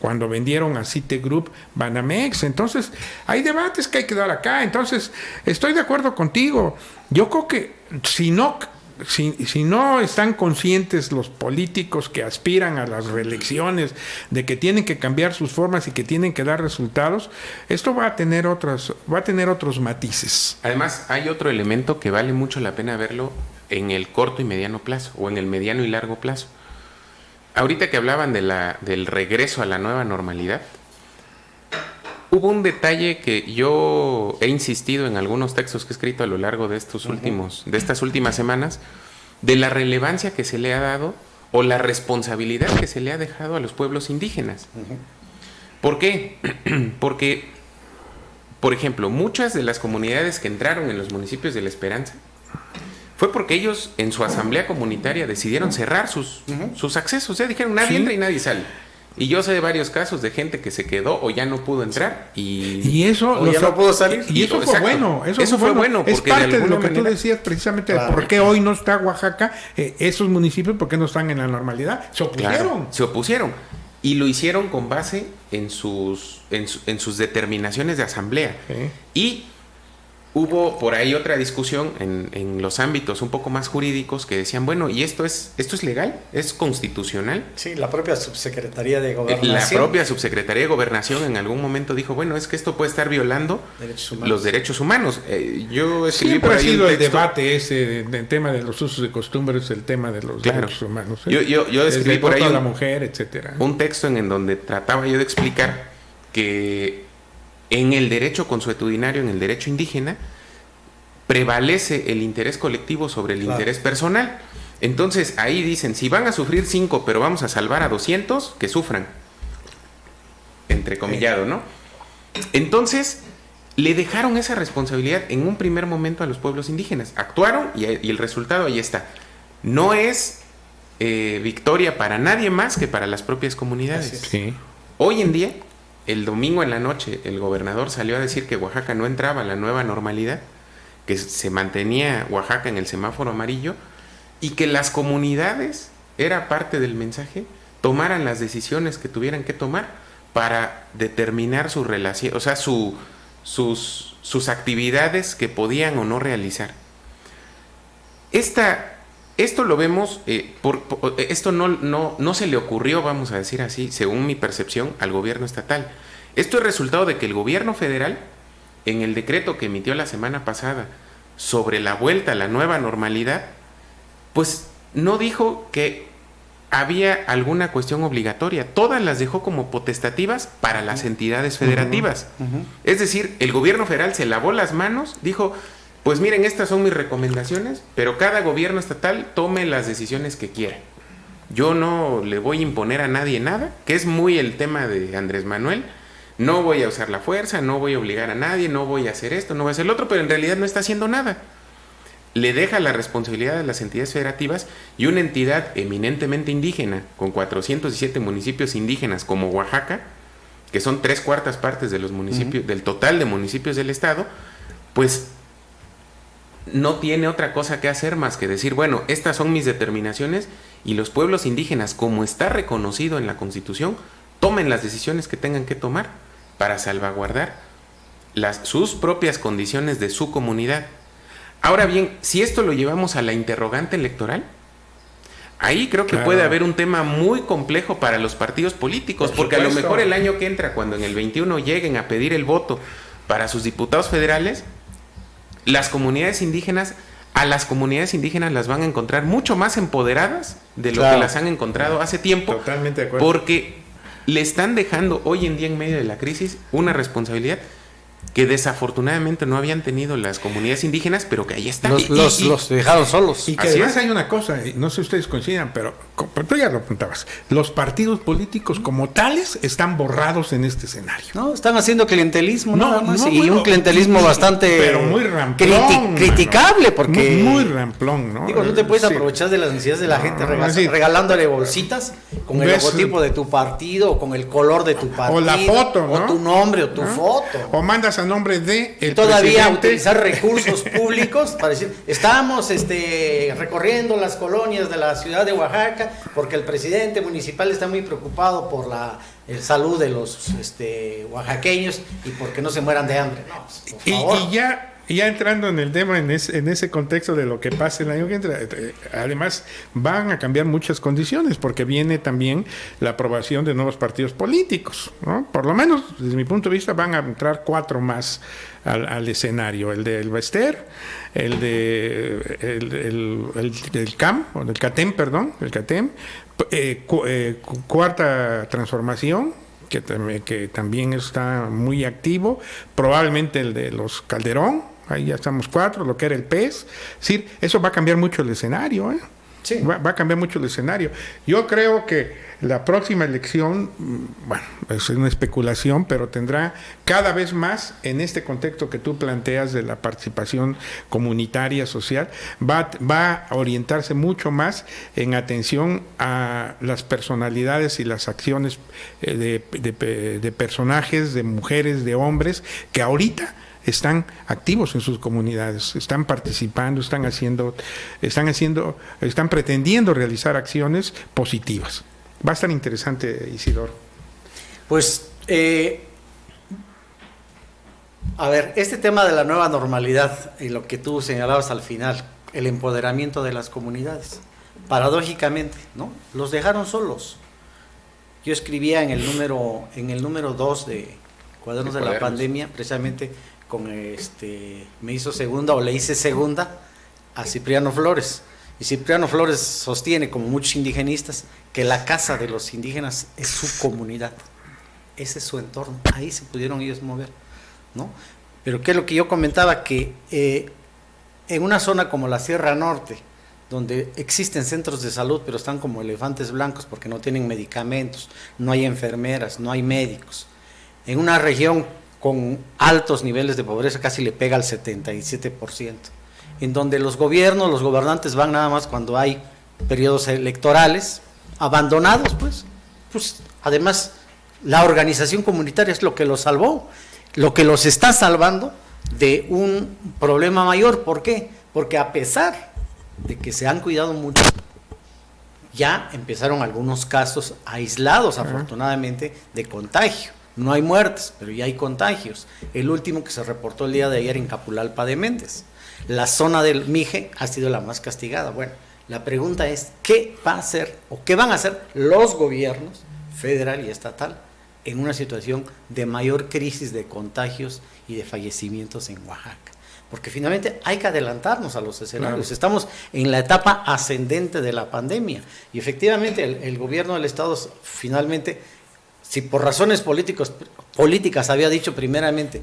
cuando vendieron a Citigroup Banamex? Entonces, hay debates que hay que dar acá. Entonces, estoy de acuerdo contigo. Yo creo que si no están conscientes los políticos que aspiran a las reelecciones de que tienen que cambiar sus formas y que tienen que dar resultados, esto va a tener otros matices. Además, hay otro elemento que vale mucho la pena verlo en el corto y mediano plazo, o en el mediano y largo plazo. Ahorita que hablaban del regreso a la nueva normalidad, hubo un detalle que yo he insistido en algunos textos que he escrito a lo largo de estas últimas semanas, de la relevancia que se le ha dado o la responsabilidad que se le ha dejado a los pueblos indígenas. ¿Por qué? Porque, por ejemplo, muchas de las comunidades que entraron en los municipios de La Esperanza fue porque ellos en su asamblea comunitaria decidieron cerrar sus accesos. O sea, dijeron, nadie entra y nadie sale. Y yo sé de varios casos de gente que se quedó o ya no pudo entrar y eso ya no pudo salir. Y eso fue bueno. Eso fue bueno. Es parte de lo que tú decías precisamente, claro, de por qué hoy no está Oaxaca, esos municipios, por qué no están en la normalidad. Se opusieron. Claro, se opusieron. Y lo hicieron con base en sus determinaciones de asamblea. Sí. Y hubo por ahí otra discusión en los ámbitos un poco más jurídicos que decían, bueno, ¿y esto es legal? ¿Es constitucional? Sí, la propia Subsecretaría de Gobernación. La propia Subsecretaría de Gobernación en algún momento dijo, bueno, es que esto puede estar violando los derechos humanos. Yo escribí siempre por ahí ha sido el debate ese del tema de los usos y costumbres, el tema de los derechos humanos. Yo escribí por ahí la mujer, etcétera. Un texto en donde trataba yo de explicar que en el derecho consuetudinario, en el derecho indígena, prevalece el interés colectivo sobre el interés personal. Entonces ahí dicen, si van a sufrir 5 pero vamos a salvar a 200, que sufran, entrecomillado, ¿no? Entonces le dejaron esa responsabilidad en un primer momento a los pueblos indígenas. Actuaron y el resultado ahí está. No es victoria para nadie más que para las propias comunidades. Sí. Hoy en día, el domingo en la noche, el gobernador salió a decir que Oaxaca no entraba a la nueva normalidad, que se mantenía Oaxaca en el semáforo amarillo y que las comunidades, era parte del mensaje, tomaran las decisiones que tuvieran que tomar para determinar su relación, o sea, sus actividades que podían o no realizar. Esto lo vemos, esto no se le ocurrió, vamos a decir así, según mi percepción, al gobierno estatal. Esto es resultado de que el gobierno federal, en el decreto que emitió la semana pasada sobre la vuelta a la nueva normalidad, pues no dijo que había alguna cuestión obligatoria, todas las dejó como potestativas para las entidades federativas. Es decir, el gobierno federal se lavó las manos, dijo, pues miren, estas son mis recomendaciones, pero cada gobierno estatal tome las decisiones que quiera. yo no le voy a imponer a nadie nada, que es muy el tema de Andrés Manuel. No voy a usar la fuerza, no voy a obligar a nadie, no voy a hacer esto, no voy a hacer lo otro, pero en realidad no está haciendo nada. Le deja la responsabilidad a las entidades federativas, y una entidad eminentemente indígena, con 407 municipios indígenas como Oaxaca, que son 3/4 partes de los municipios, del total de municipios del estado, pues no tiene otra cosa que hacer más que decir, bueno, estas son mis determinaciones, y los pueblos indígenas, como está reconocido en la Constitución, tomen las decisiones que tengan que tomar para salvaguardar sus propias condiciones de su comunidad. Ahora bien, si esto lo llevamos a la interrogante electoral, ahí creo que puede haber un tema muy complejo para los partidos políticos, porque a lo mejor el año que entra, cuando en el 21 lleguen a pedir el voto para sus diputados federales, las comunidades indígenas las van a encontrar mucho más empoderadas de lo que las han encontrado hace tiempo. Totalmente de acuerdo. Porque le están dejando hoy en día, en medio de la crisis, una responsabilidad que desafortunadamente no habían tenido las comunidades indígenas, pero que ahí están. Los dejaron solos. Y que además hay una cosa, no sé si ustedes coincidan, pero tú ya lo apuntabas, los partidos políticos como tales están borrados en este escenario. No, están haciendo clientelismo nada más, y bueno, un clientelismo bastante pero muy ramplón, criticable, porque muy ramplón, ¿no? Digo, no te puedes aprovechar de las necesidades de la gente regalándole bolsitas con el logotipo de tu partido, o con el color de tu partido, o la foto, ¿no? O tu nombre, o tu foto. O mandas a nombre de el todavía presidente. Utilizar recursos públicos para decir, estamos recorriendo las colonias de la ciudad de Oaxaca porque el presidente municipal está muy preocupado por la salud de los oaxaqueños y porque no se mueran de hambre. No, por favor. Y ya entrando en el tema, en ese contexto de lo que pasa el año que entra, además van a cambiar muchas condiciones, porque viene también la aprobación de nuevos partidos políticos, ¿no? Por lo menos, desde mi punto de vista, van a entrar 4 más al escenario: el del Bester, el del CAM, o del CATEM, perdón, el CATEM, Cuarta Transformación, que también está muy activo, probablemente el de los Calderón. Ahí ya estamos 4, lo que era el PES. Es decir, eso va a cambiar mucho el escenario, ¿eh? Sí. Va a cambiar mucho el escenario. Yo creo que la próxima elección, bueno, es una especulación, pero tendrá cada vez más, en este contexto que tú planteas de la participación comunitaria, social, va a orientarse mucho más en atención a las personalidades y las acciones de personajes, de mujeres, de hombres, que ahorita están activos en sus comunidades, están participando, están pretendiendo realizar acciones positivas. Va a estar interesante, Isidoro. Pues, a ver, este tema de la nueva normalidad y lo que tú señalabas al final, el empoderamiento de las comunidades, paradójicamente, ¿no? Los dejaron solos. Yo escribía en el número 2 de Cuadernos de la Pandemia, precisamente me hizo segunda, o le hice segunda a Cipriano Flores. Y Cipriano Flores sostiene, como muchos indigenistas, que la casa de los indígenas es su comunidad. Ese es su entorno. Ahí se pudieron ellos mover, ¿no? Pero ¿qué es lo que yo comentaba? Que en una zona como la Sierra Norte, donde existen centros de salud, pero están como elefantes blancos porque no tienen medicamentos, no hay enfermeras, no hay médicos. En una región con altos niveles de pobreza, casi le pega al 77%, en donde los gobernantes van nada más cuando hay periodos electorales, abandonados, pues además la organización comunitaria es lo que los salvó, lo que los está salvando de un problema mayor. ¿Por qué? Porque a pesar de que se han cuidado mucho, ya empezaron algunos casos aislados, afortunadamente, de contagio. No hay muertes, pero ya hay contagios. El último que se reportó el día de ayer en Capulalpa de Méndez. La zona del Mije ha sido la más castigada. Bueno, la pregunta es, ¿qué va a hacer o qué van a hacer los gobiernos federal y estatal en una situación de mayor crisis de contagios y de fallecimientos en Oaxaca? Porque finalmente hay que adelantarnos a los escenarios. Claro. Estamos en la etapa ascendente de la pandemia y efectivamente el gobierno del estado finalmente, si por razones políticas había dicho primeramente,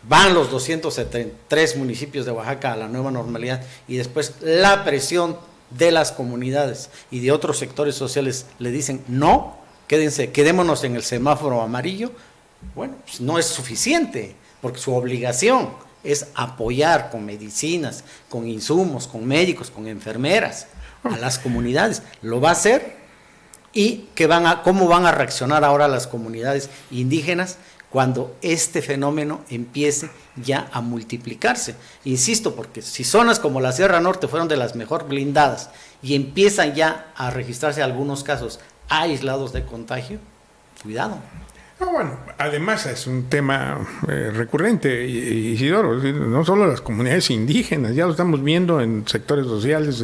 van los 273 municipios de Oaxaca a la nueva normalidad y después la presión de las comunidades y de otros sectores sociales le dicen no, quedémonos en el semáforo amarillo, bueno, pues no es suficiente, porque su obligación es apoyar con medicinas, con insumos, con médicos, con enfermeras a las comunidades. Lo va a hacer. Y cómo van a reaccionar ahora las comunidades indígenas cuando este fenómeno empiece ya a multiplicarse. Insisto, porque si zonas como la Sierra Norte fueron de las mejor blindadas y empiezan ya a registrarse algunos casos aislados de contagio, cuidado. Bueno, además es un tema recurrente, Isidoro, no solo las comunidades indígenas, ya lo estamos viendo en sectores sociales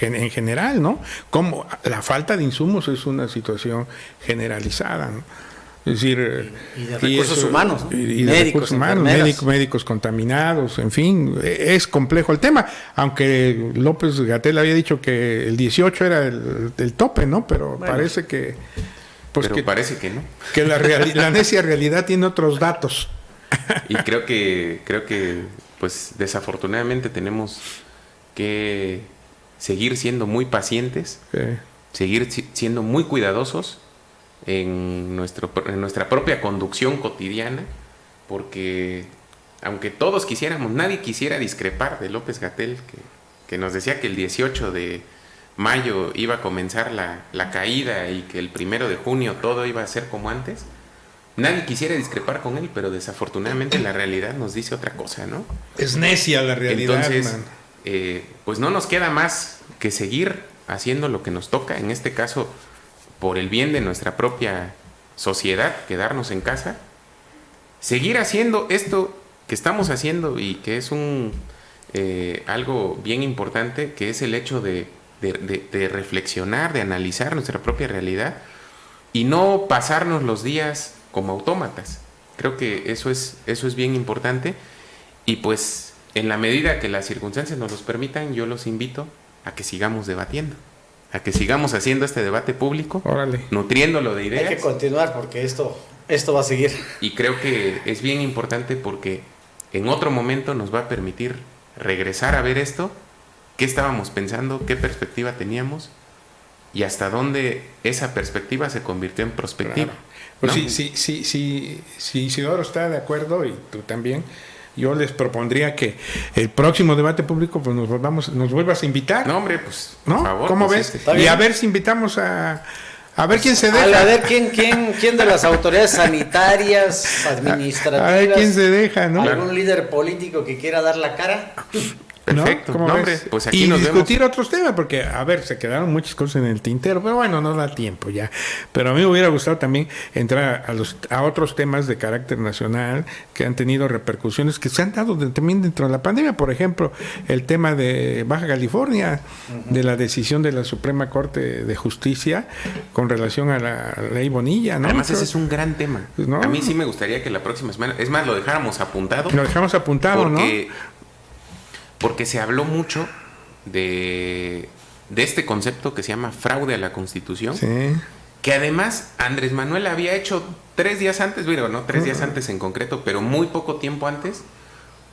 en general, ¿no? Como la falta de insumos es una situación generalizada, ¿no? Es decir, y de recursos humanos, ¿no? Y de recursos humanos, médicos contaminados, en fin, es complejo el tema, aunque López-Gatell había dicho que el 18 era el tope, ¿no? Pero bueno, parece que... Pues pero parece que no. Que la necia realidad tiene otros datos. Y creo que pues desafortunadamente tenemos que seguir siendo muy pacientes, sí, seguir siendo muy cuidadosos en nuestra propia conducción cotidiana, porque aunque todos quisiéramos, nadie quisiera discrepar de López-Gatell, que nos decía que el 18 de mayo iba a comenzar la caída y que el 1 de junio todo iba a ser como antes. Nadie quisiera discrepar con él, pero desafortunadamente la realidad nos dice otra cosa, ¿no? Es necia la realidad. Entonces, pues no nos queda más que seguir haciendo lo que nos toca, en este caso, por el bien de nuestra propia sociedad, quedarnos en casa, seguir haciendo esto que estamos haciendo y que es algo bien importante, que es el hecho de reflexionar, de analizar nuestra propia realidad y no pasarnos los días como autómatas. Creo que eso es bien importante, y pues en la medida que las circunstancias nos los permitan, yo los invito a que sigamos debatiendo, a que sigamos haciendo este debate público, nutriéndolo de ideas. Hay que continuar porque esto va a seguir. Y creo que es bien importante porque en otro momento nos va a permitir regresar a ver esto, qué estábamos pensando, qué perspectiva teníamos y hasta dónde esa perspectiva se convirtió en prospectiva. Claro. Pues ¿no? Si Isidoro está de acuerdo y tú también, yo les propondría que el próximo debate público pues nos vuelvas a invitar. No, hombre, pues ¿no? por favor. ¿Cómo pues, ves? Y a ver si invitamos a ver quién se deja. A ver quién de las autoridades sanitarias, administrativas. A ver quién se deja, ¿no? ¿Algún líder político que quiera dar la cara? Perfecto, ¿no? Hombre, pues aquí y nos discutir vemos. Otros temas, porque, a ver, se quedaron muchas cosas en el tintero, pero bueno, no da tiempo ya. Pero a mí me hubiera gustado también entrar a otros temas de carácter nacional que han tenido repercusiones que se han dado también dentro de la pandemia. Por ejemplo, el tema de Baja California, de la decisión de la Suprema Corte de Justicia con relación a la ley Bonilla, ¿no? Además, ese es un gran tema. ¿No? A mí sí me gustaría que la próxima semana, es más, lo dejáramos apuntado. Lo dejamos apuntado, Porque se habló mucho de este concepto que se llama fraude a la Constitución, sí, que además Andrés Manuel había hecho 3 días antes, bueno, no 3 días antes en concreto, pero muy poco tiempo antes,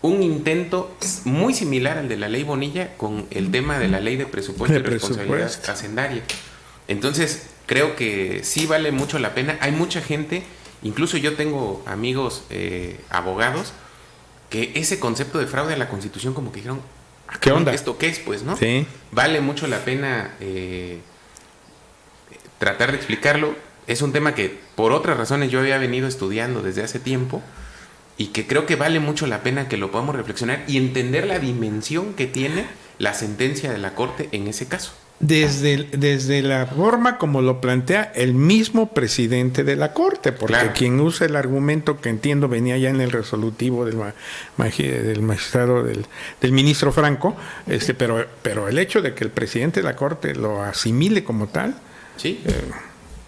un intento muy similar al de la ley Bonilla con el tema de la ley de presupuesto y responsabilidad hacendaria. Entonces, creo que sí vale mucho la pena. Hay mucha gente, incluso yo tengo amigos abogados, que ese concepto de fraude a la Constitución como que dijeron, ¿qué onda? ¿Esto qué es, pues, no? Sí. Vale mucho la pena tratar de explicarlo. Es un tema que por otras razones yo había venido estudiando desde hace tiempo y que creo que vale mucho la pena que lo podamos reflexionar y entender la dimensión que tiene la sentencia de la Corte en ese caso. Desde la forma como lo plantea el mismo presidente de la Corte, porque claro, quien usa el argumento que entiendo venía ya en el resolutivo del magistrado del ministro Franco, pero el hecho de que el presidente de la Corte lo asimile como tal, sí,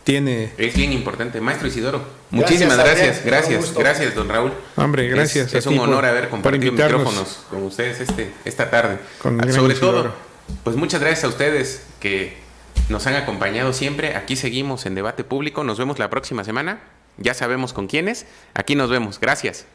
es bien importante. Maestro Isidoro, muchísimas gracias, don Raúl. Hombre, gracias. Es un honor haber compartido micrófonos con ustedes esta tarde. Sobre todo, pues muchas gracias a ustedes que nos han acompañado siempre. Aquí seguimos en Debate Público. Nos vemos la próxima semana. Ya sabemos con quiénes. Aquí nos vemos. Gracias.